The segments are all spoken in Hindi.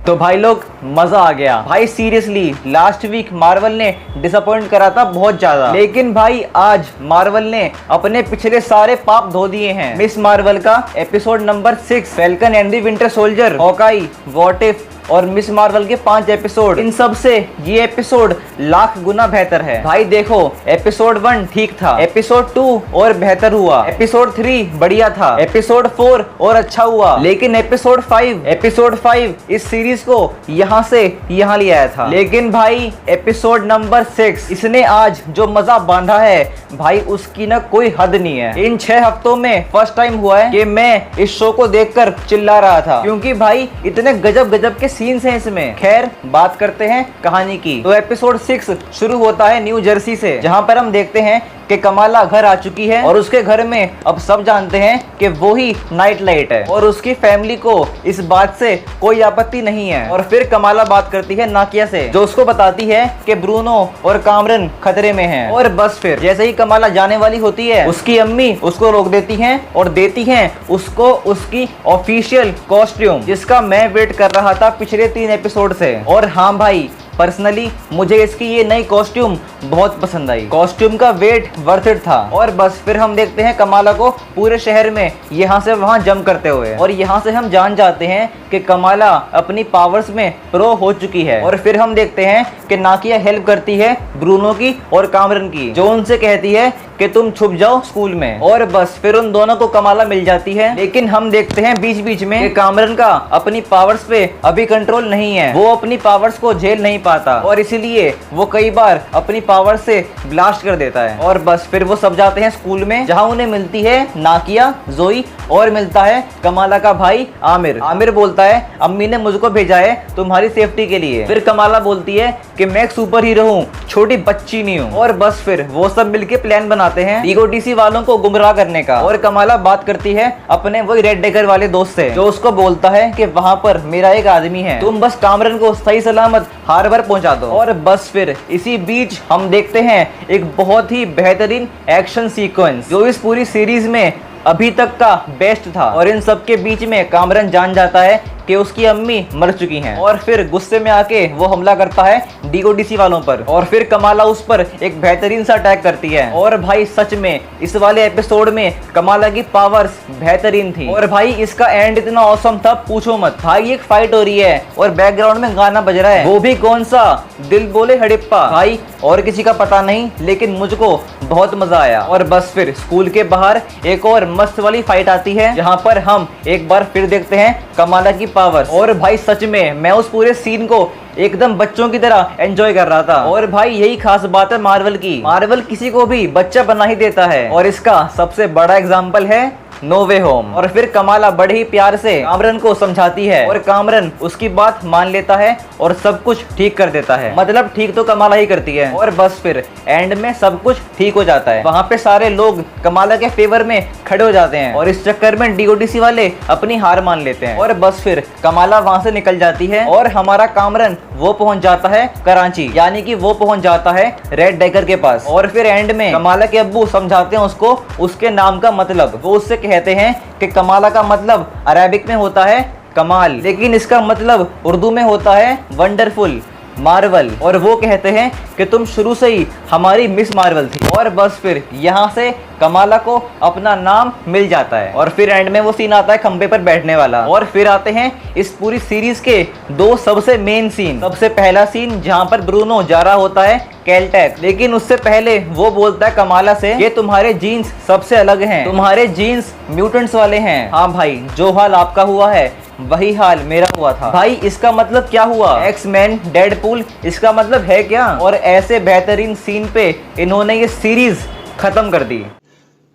तो भाई लोग मजा आ गया भाई। सीरियसली लास्ट वीक मार्वल ने डिसअपॉइंट करा था बहुत ज्यादा, लेकिन भाई आज मार्वल ने अपने पिछले सारे पाप धो दिए हैं। मिस मार्वल का episode number 6, falcon and the winter soldier, Hawkeye, what if और मिस मार्वल के 5 एपिसोड, इन सब से ये एपिसोड लाख गुना बेहतर है भाई। देखो एपिसोड 1 ठीक था, एपिसोड 2 और बेहतर हुआ, एपिसोड 3 बढ़िया था, एपिसोड 4 और अच्छा हुआ, लेकिन एपिसोड 5 इस सीरीज को यहाँ से यहाँ ले आया था। लेकिन भाई एपिसोड नंबर 6 इसने आज जो मजा बांधा है भाई उसकी ना कोई हद नहीं है। इन 6 हफ्तों में फर्स्ट टाइम हुआ है कि मैं इस शो को देखकर चिल्ला रहा था, क्योंकि भाई इतने गजब के सीन्स हैं इसमें। खैर बात करते हैं कहानी की। तो एपिसोड 6 शुरू होता है न्यू जर्सी से, जहां पर हम देखते हैं कि कमाला घर आ चुकी है और उसके घर में अब सब जानते हैं कि वो ही नाइट लाइट है और उसकी फैमिली को इस बात से कोई आपत्ति नहीं है। और फिर कमाला बात करती है नाकिया से, जो उसको बताती है कि ब्रूनो और कामरन खतरे में हैं। और बस फिर जैसे ही कमाला जाने वाली होती है उसकी अम्मी उसको रोक देती हैं और देती हैं उसको उसकी ऑफिशियल कॉस्ट्यूम, जिसका मैं वेट कर रहा था पिछले 3 एपिसोड से। और हाँ भाई पर्सनली मुझे इसकी ये नई कॉस्ट्यूम बहुत पसंद आई, कॉस्ट्यूम का वेट वर्थ इट था। और बस फिर हम देखते हैं कमाला को पूरे शहर में यहाँ से वहाँ जंप करते हुए, और यहाँ से हम जान जाते हैं कि कमाला अपनी पावर्स में प्रो हो चुकी है। और फिर हम देखते हैं कि नाकिया हेल्प करती है ब्रूनो की और कामरन की, जो उनसे कहती है कि तुम छुप जाओ स्कूल में। और बस फिर उन दोनों को कमाला मिल जाती है। लेकिन हम देखते हैं बीच बीच में कि कामरन का अपनी पावर्स पे अभी कंट्रोल नहीं है, वो अपनी पावर्स को झेल नहीं पाता और इसीलिए वो कई बार अपनी पावर से ब्लास्ट कर देता है। और बस फिर वो सब जाते हैं स्कूल में, जहां उन्हें मिलती है नाकिया, जोई और मिलता है कमाला का भाई आमिर। आमिर बोलता है अम्मी ने मुझको भेजा है तुम्हारी सेफ्टी के लिए। फिर कमाला बोलती है कि मैं एक सुपर हीरो हूँ, छोटी बच्ची नहीं हूँ। और बस फिर वो सब मिलके प्लान बनाते हैं डीओडीसी वालों को गुमराह करने का। और कमाला बात करती है अपने वही रेड डेकर वाले दोस्त से, जो उसको बोलता है कि वहां पर मेरा एक आदमी है, तुम बस कामरन को सही सलामत हार्बर पहुंचा दो। और बस फिर इसी बीच हम देखते हैं एक बहुत ही बेहतरीन एक्शन सीक्वेंस, जो इस पूरी सीरीज में अभी तक का बेस्ट था। और इन सब के बीच में कामरन जान जाता है कि उसकी अम्मी मर चुकी हैं और फिर गुस्से में आके वो हमला करता है डीओडीसी वालों पर। और फिर कमाला उस पर एक बेहतरीन सा अटैक करती है। और भाई सच में इस वाले एपिसोड में कमाला की पावर्स बेहतरीन थी। और भाई इसका एंड इतना ऑसम था पूछो मत। भाई एक फाइट हो रही है और बैकग्राउंड में गाना बज रहा है, वो भी कौन सा, दिल बोले हड़प्पा। भाई और किसी का पता नहीं, लेकिन मुझको बहुत मजा आया। और बस फिर स्कूल के बाहर एक और मस्त वाली फाइट आती है, जहां पर हम एक बार फिर देखते हैं कमाला की पावर्स। और भाई सच में मैं उस पूरे सीन को एकदम बच्चों की तरह एंजॉय कर रहा था। और भाई यही खास बात है मार्वल की, मार्वल किसी को भी बच्चा बना ही देता है। और इसका सबसे बड़ा एग्जाम्पल है नो वे होम। और फिर कमाला बड़े ही प्यार से कामरन को समझाती है और कामरन उसकी बात मान लेता है और सब कुछ ठीक कर देता है। मतलब ठीक तो कमाला ही करती है। और बस फिर एंड में सब कुछ ठीक हो जाता है। वहाँ पे सारे लोग कमाला के फेवर में खड़े हो जाते हैं और इस चक्कर में डीओडीसी वाले अपनी हार मान लेते हैं। और बस फिर कमाला वहाँ से निकल जाती है और हमारा कामरन वो पहुंच जाता है कराची, यानी कि वो पहुंच जाता है रेड डेकर के पास। और फिर एंड में कमाला के अब्बू समझाते हैं उसको उसके नाम का मतलब। वो उससे कहते हैं कि कमाला का मतलब अरेबिक में होता है कमाल, लेकिन इसका मतलब उर्दू में होता है वंडरफुल, मार्वल। और वो कहते हैं कि तुम शुरू से ही हमारी मिस मार्वल थी। और बस फिर यहाँ से कमाला को अपना नाम मिल जाता है। और फिर एंड में वो सीन आता है खंबे पर बैठने वाला। और फिर आते हैं इस पूरी सीरीज के 2 सबसे मेन सीन। सबसे पहला सीन जहाँ पर ब्रूनो जा रहा होता है कैलटेक, लेकिन उससे पहले वो बोलता है कमाला से कि तुम्हारे जीन्स सबसे अलग हैं, तुम्हारे जीन्स म्यूटेंट्स वाले हैं। हाँ भाई जो हाल आपका हुआ है वही हाल मेरा हुआ था। भाई इसका मतलब क्या हुआ, एक्स-मैन, डेडपूल, इसका मतलब है क्या। और ऐसे बेहतरीन सीन पे इन्होंने ये सीरीज खत्म कर दी।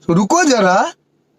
रुको जरा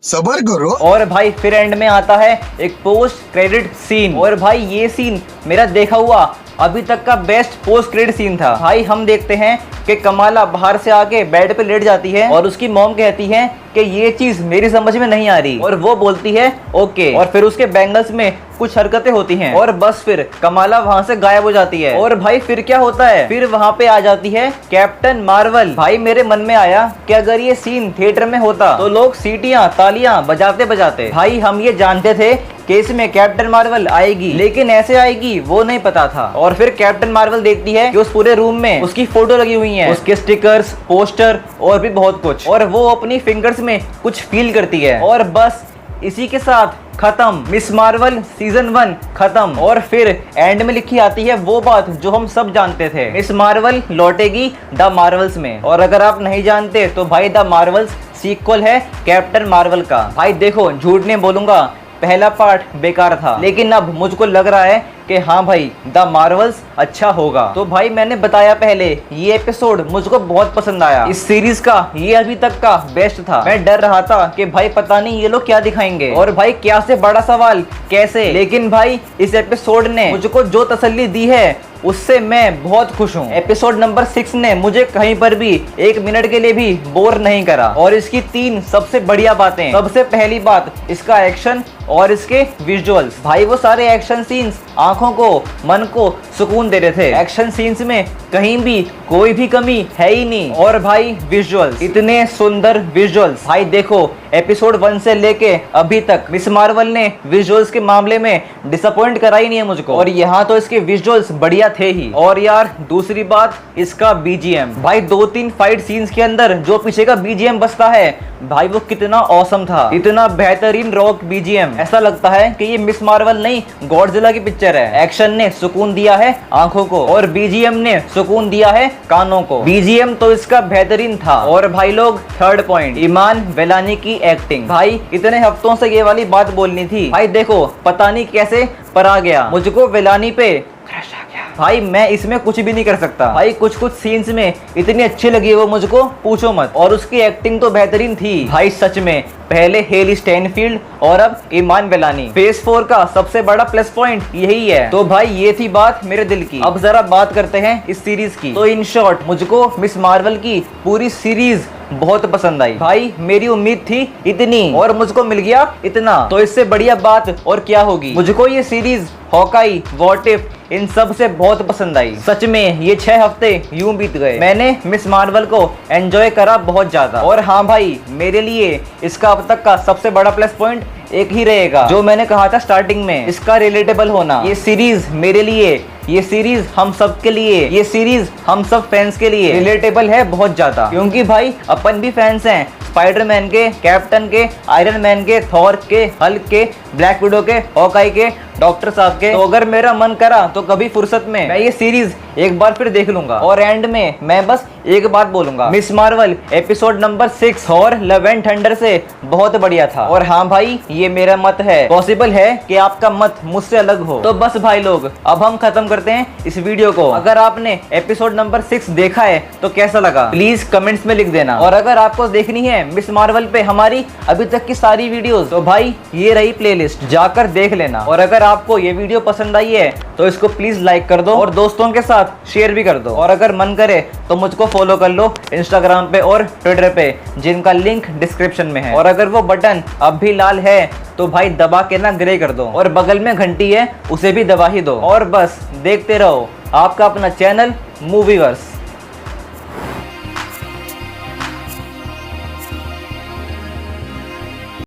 सबर करो। और भाई फिर एंड में आता है एक पोस्ट क्रेडिट सीन। और भाई ये सीन मेरा देखा हुआ अभी तक का बेस्ट पोस्ट क्रेडिट सीन था। भाई हम देखते हैं कि कमाला बाहर से आके बेड पे लेट जाती है और उसकी मॉम कहती है कि ये चीज मेरी समझ में नहीं आ रही। और वो बोलती है ओके। और फिर उसके बैंगल्स में कुछ हरकतें होती हैं और बस फिर कमाला वहां से गायब हो जाती है। और भाई फिर क्या होता है, फिर वहां पे आ जाती है कैप्टन मार्वल। भाई मेरे मन में आया कि अगर ये सीन थिएटर में होता तो लोग सीटियां तालियां बजाते बजाते। भाई हम ये जानते थे कि इसमें कैप्टन मार्वल आएगी, लेकिन ऐसे आएगी वो नहीं पता था। और फिर कैप्टन मार्वल देखती है कि उस पूरे रूम में उसकी फोटो लगी हुई है, उसके स्टिकर्स, पोस्टर और भी बहुत कुछ, और वो अपनी फिंगर्स में कुछ फील करती है। और बस इसी के साथ खत्म, मिस मार्वल सीजन 1 खत्म। और फिर एंड में लिखी आती है वो बात जो हम सब जानते थे, मिस मार्वल लौटेगी द मार्वल्स में। और अगर आप नहीं जानते तो भाई द मार्वल्स सीक्वल है कैप्टन मार्वल का। भाई देखो, झूठ नहीं बोलूंगा, पहला पार्ट बेकार था, लेकिन अब मुझको लग रहा है कि हाँ भाई द मार्वल्स अच्छा होगा। तो भाई मैंने बताया पहले, ये एपिसोड मुझको बहुत पसंद आया। इस सीरीज का ये अभी तक का बेस्ट था। मैं डर रहा था कि भाई पता नहीं ये लोग क्या दिखाएंगे, और भाई क्या से बड़ा सवाल कैसे, लेकिन भाई इस एपिसोड ने मुझको जो तसल्ली दी है उससे मैं बहुत खुश हूँ। एपिसोड नंबर 6 ने मुझे कहीं पर भी 1 मिनट के लिए भी बोर नहीं करा। और इसकी 3 सबसे बढ़िया बातें, सबसे पहली बात इसका एक्शन और इसके विजुअल्स। भाई वो सारे एक्शन सीन्स आंखों को, मन को सुकून दे रहे थे। एक्शन सीन्स में कहीं भी कोई भी कमी है ही नहीं। और भाई विजुअल्स, इतने सुंदर विजुअल्स। भाई देखो, एपिसोड 1 से लेके अभी तक मिस मार्वल ने विजुअल्स के मामले में डिसअपॉइंट करा ही नहीं है मुझको, और यहाँ तो इसके विजुअल्स बढ़िया थे ही। और यार दूसरी बात, इसका बीजीएम। भाई 2-3 फाइट सीन्स के अंदर जो पीछे का बीजीएम बजता है, भाई वो कितना औसम था, इतना बेहतरीन रॉक बीजीएम। ऐसा लगता है कि ये मिस मार्वल नहीं, गॉडजिला की पिक्चर है। एक्शन ने सुकून दिया है आंखों को, और बीजीएम ने सुकून दिया है कानों को। बीजीएम तो इसका बेहतरीन था। और भाई लोग, थर्ड पॉइंट, ईमान वेलानी की एक्टिंग। भाई इतने हफ्तों से ये वाली बात बोलनी थी। भाई देखो, पता नहीं कैसे पर आ गया, मुझको वेलानी पे क्रश आ गया। भाई मैं इसमें कुछ भी नहीं कर सकता। भाई कुछ कुछ सीन्स में इतनी अच्छी लगी वो मुझको, पूछो मत। और उसकी एक्टिंग तो बेहतरीन थी भाई सच में। पहले हेली स्टैनफील्ड और अब ईमान वेलानी। फेज 4 का सबसे बड़ा प्लस पॉइंट यही है। तो भाई ये थी बात मेरे दिल की। अब जरा बात करते हैं इस सीरीज की। तो इन शॉर्ट, मुझको मिस मार्वल की पूरी सीरीज बहुत पसंद आई। भाई मेरी उम्मीद थी इतनी, और मुझको मिल गया इतना, तो इससे बढ़िया बात और क्या होगी। मुझको ये सीरीज हॉकाई, व्हाट इफ, इन सब से बहुत पसंद आई। सच में ये 6 हफ्ते यूं बीत गए। मैंने मिस मार्वल को एंजॉय करा बहुत ज्यादा। और हाँ भाई, मेरे लिए इसका अब तक का सबसे बड़ा प्लस पॉइंट एक ही रहेगा, जो मैंने कहा था स्टार्टिंग में, इसका रिलेटेबल होना। ये सीरीज मेरे लिए, ये सीरीज हम सब के लिए, ये सीरीज हम सब फैंस के लिए रिलेटेबल है बहुत ज्यादा। क्योंकि भाई अपन भी फैंस हैं स्पाइडरमैन के, कैप्टन के, आयरन मैन के, थॉर के, हल्क के, ब्लैक विडो के, हॉकाई के, डॉक्टर साहब के। तो अगर मेरा मन करा तो कभी फुर्सत में मैं ये सीरीज एक बार फिर देख लूंगा। और एंड में मैं बस एक बात बोलूंगा, मिस मार्वल एपिसोड नंबर 6 और लव एंड थंडर से बहुत बढ़िया था। और हाँ भाई, ये मेरा मत है, पॉसिबल है कि आपका मत मुझसे अलग हो। तो बस भाई लोग, अब हम खत्म करते हैं इस वीडियो को। अगर आपने एपिसोड नंबर 6 देखा है तो कैसा लगा प्लीज कमेंट्स में लिख देना। और अगर आपको देखनी है मिस मार्वल पे हमारी अभी तक की सारी वीडियोस, तो भाई ये रही प्लेलिस्ट, जाकर देख लेना। और अगर आपको ये वीडियो पसंद आई है तो इसको प्लीज लाइक कर दो और दोस्तों के साथ शेयर भी कर दो। और अगर मन करे तो मुझको फॉलो कर लो इंस्टाग्राम पे और ट्विटर पे, जिनका लिंक डिस्क्रिप्शन में है। और अगर वो बटन अब भी लाल है तो भाई दबा के ना ग्रे कर दो, और बगल में घंटी है उसे भी दबा ही दो। और बस देखते रहो आपका अपना चैनल मूवीवर्स।